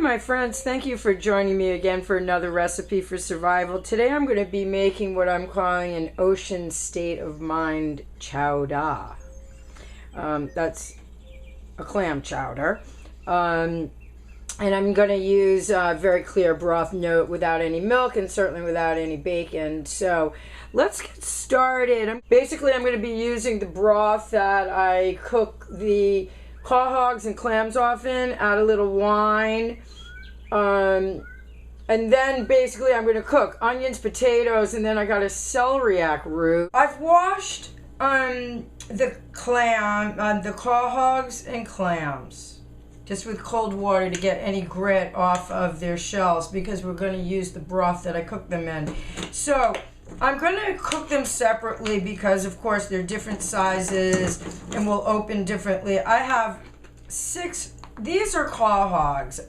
my friends, thank you for joining me again for another recipe for survival. Today I'm going to be making what I'm calling an ocean state of mind chowdahh. That's a clam chowder. And I'm going to use a very clear broth note without any milk and certainly without any bacon. So let's get started. Basically, I'm going to be using the broth that I cook the chowdahs and clams off in, add a little wine, and then basically I'm going to cook onions, potatoes, and then I got a celeriac root. I've washed the chowdahs and clams just with cold water to get any grit off of their shells because we're going to use the broth that I cooked them in. So I'm going to cook them separately because, of course, they're different sizes and will open differently. I have 6. These are chowdahs,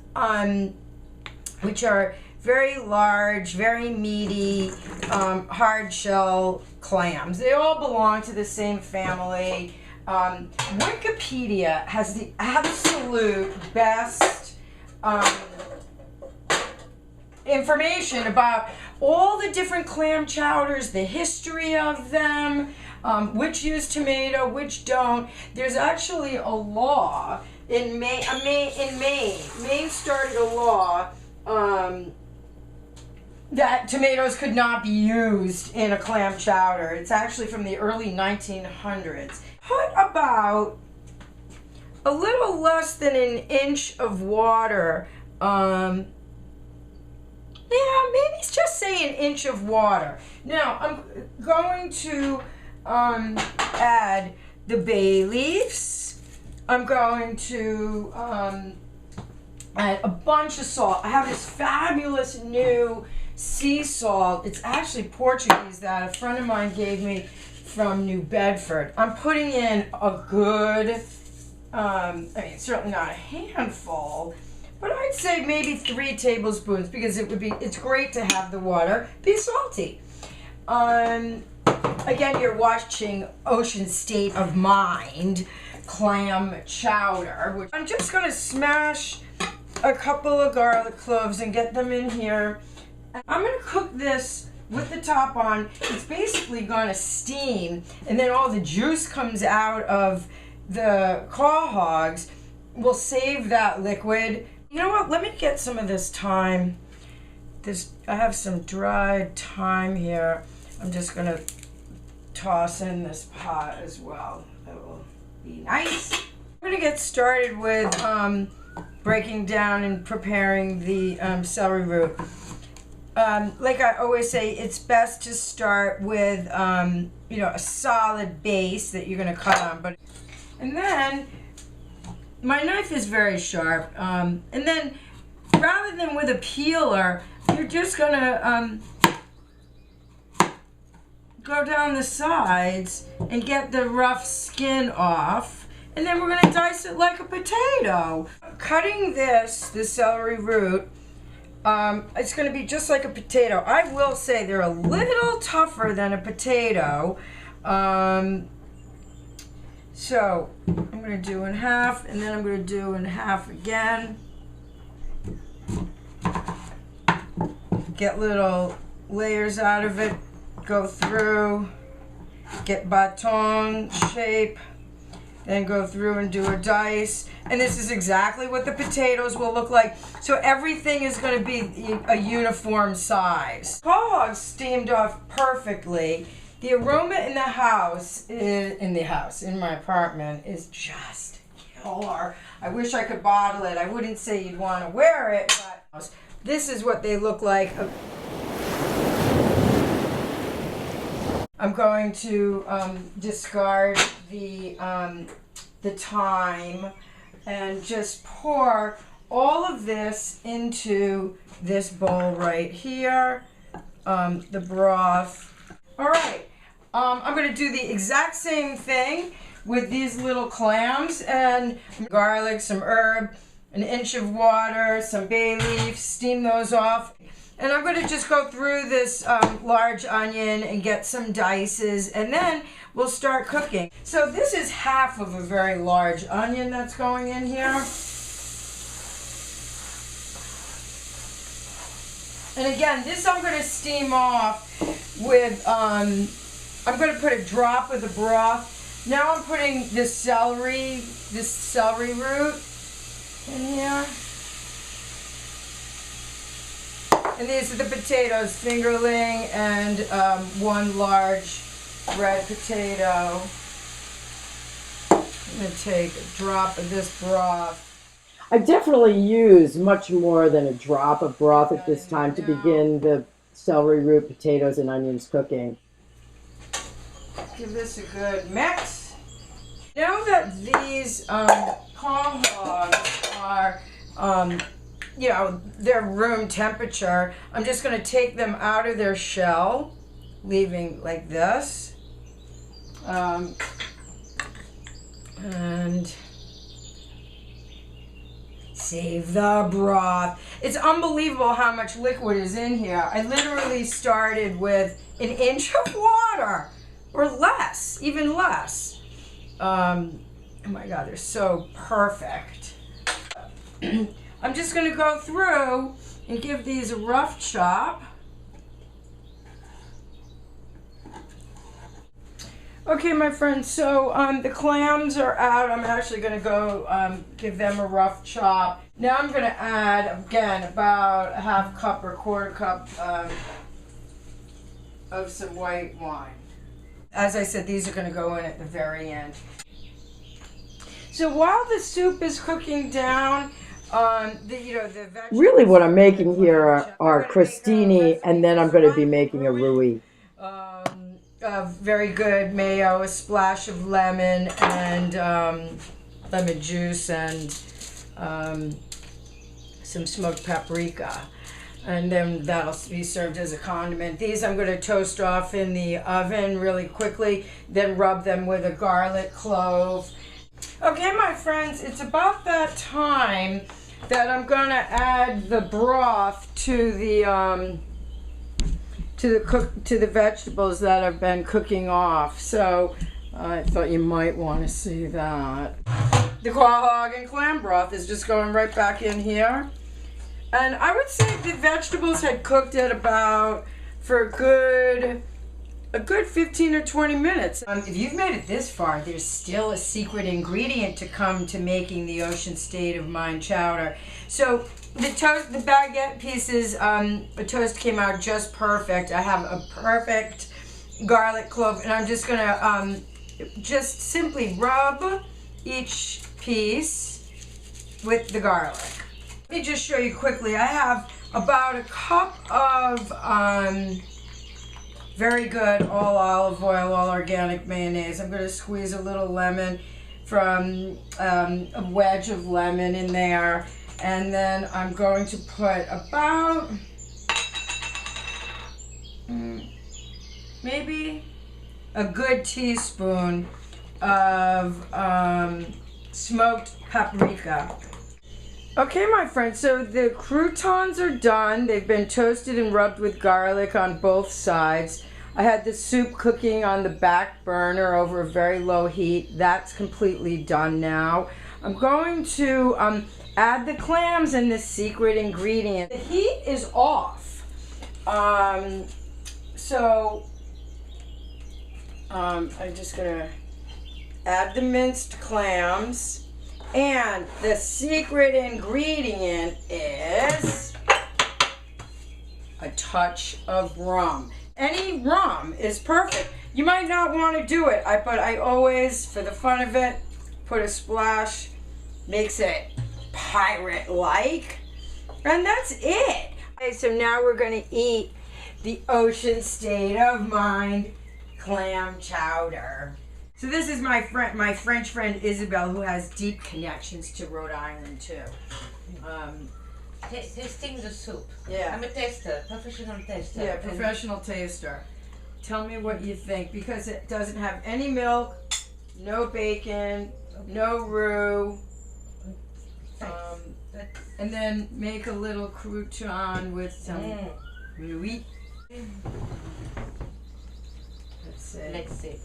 which are very large, very meaty, hard shell clams. They all belong to the same family. Wikipedia has the absolute best information about all the different clam chowders, the history of them, which use tomato, which don't. There's actually a law in Maine. Maine started a law that tomatoes could not be used in a clam chowder. It's actually from the early 1900s. Put about a little less than an inch of water. Yeah, maybe just say an inch of water. Now, I'm going to add the bay leaves. I'm going to add a bunch of salt. I have this fabulous new sea salt. It's actually Portuguese that a friend of mine gave me from New Bedford. I'm putting in a good, certainly not a handful, but I'd say maybe 3 tablespoons because it's great to have the water be salty. Again, you're watching Ocean State of Mind clam chowder. Which I'm just going to smash a couple of garlic cloves and get them in here. I'm going to cook this with the top on. It's basically going to steam, and then all the juice comes out of the chowdahs. We'll save that liquid. You know what? Let me get some of this thyme. I have some dried thyme here. I'm just going to toss in this pot as well. That will be nice. I'm going to get started with breaking down and preparing the celery root. Like I always say, it's best to start with a solid base that you're going to cut on. And then my knife is very sharp, and then rather than with a peeler, you're just going to go down the sides and get the rough skin off, and then we're going to dice it like a potato. Cutting the celery root, it's going to be just like a potato. I will say they're a little tougher than a potato. So I'm going to do in half, and then I'm going to do in half again. Get little layers out of it, go through, get baton shape, then go through and do a dice. And this is exactly what the potatoes will look like. So everything is going to be a uniform size. Chowdahs steamed off perfectly. The aroma in my apartment, is just killer. I wish I could bottle it. I wouldn't say you'd want to wear it, but this is what they look like. I'm going to discard the thyme and just pour all of this into this bowl right here, the broth. All right. I'm going to do the exact same thing with these little clams, and garlic, some herb, an inch of water, some bay leaves, steam those off. And I'm going to just go through this large onion and get some dices, and then we'll start cooking. So this is half of a very large onion that's going in here. And again, this I'm going to steam off with, I'm going to put a drop of the broth. Now I'm putting this celery root in here. And these are the potatoes, fingerling and one large red potato. I'm going to take a drop of this broth. I definitely use much more than a drop of broth at this time to begin the celery root, potatoes, and onions cooking. Give this a good mix. Now that these clam hogs are, you know, they're room temperature, I'm just going to take them out of their shell, leaving like this. And save the broth. It's unbelievable how much liquid is in here. I literally started with an inch of water, or less, even less. Oh my God, they're so perfect. I'm just going to go through and give these a rough chop. Okay, my friends, so the clams are out. I'm actually going to go give them a rough chop. Now I'm going to add, again, about a half cup or quarter cup of some white wine. As I said, these are going to go in at the very end. So while the soup is cooking down, the vegetables... Really what I'm making here are crostini, and then I'm going to be making a rouille. Very good mayo, a splash of lemon, and lemon juice, and some smoked paprika. And then that'll be served as a condiment. These I'm going to toast off in the oven really quickly, then rub them with a garlic clove. Okay, my friends, it's about that time that I'm going to add the broth to the vegetables that have been cooking off. So I thought you might want to see that. The quahog and clam broth is just going right back in here. And I would say the vegetables had cooked at about, for a good 15 or 20 minutes. If you've made it this far, there's still a secret ingredient to come to making the Ocean State of Mind chowder. So the baguette pieces, the toast came out just perfect. I have a perfect garlic clove, and I'm just gonna just simply rub each piece with the garlic. Let me just show you quickly. I have about a cup of very good all olive oil, all organic mayonnaise. I'm going to squeeze a little lemon from a wedge of lemon in there. And then I'm going to put about maybe a good teaspoon of smoked paprika. Okay, my friends, so the croutons are done. They've been toasted and rubbed with garlic on both sides. I had the soup cooking on the back burner over a very low heat. That's completely done now. I'm going to add the clams and the secret ingredient. The heat is off. I'm just gonna add the minced clams. And the secret ingredient is a touch of rum. Any rum is perfect. You might not want to do it, but I always, for the fun of it, put a splash. Makes it pirate-like. And that's it. Okay, so now we're going to eat the Ocean State of Mind clam chowder. So this is my French friend Isabel, who has deep connections to Rhode Island too. Tasting the soup. Yeah. I'm a taster, professional taster. Yeah, professional taster. Tell me what you think, because it doesn't have any milk, no bacon, no roux. And then make a little crouton with some rouille. Let's see.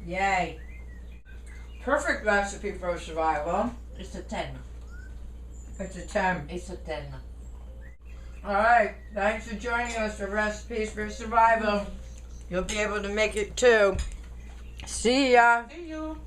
Yay. Perfect recipe for survival. It's a 10. It's a 10. It's a 10. All right. Thanks for joining us for Recipes for Survival. You'll be able to make it too. See ya. See you.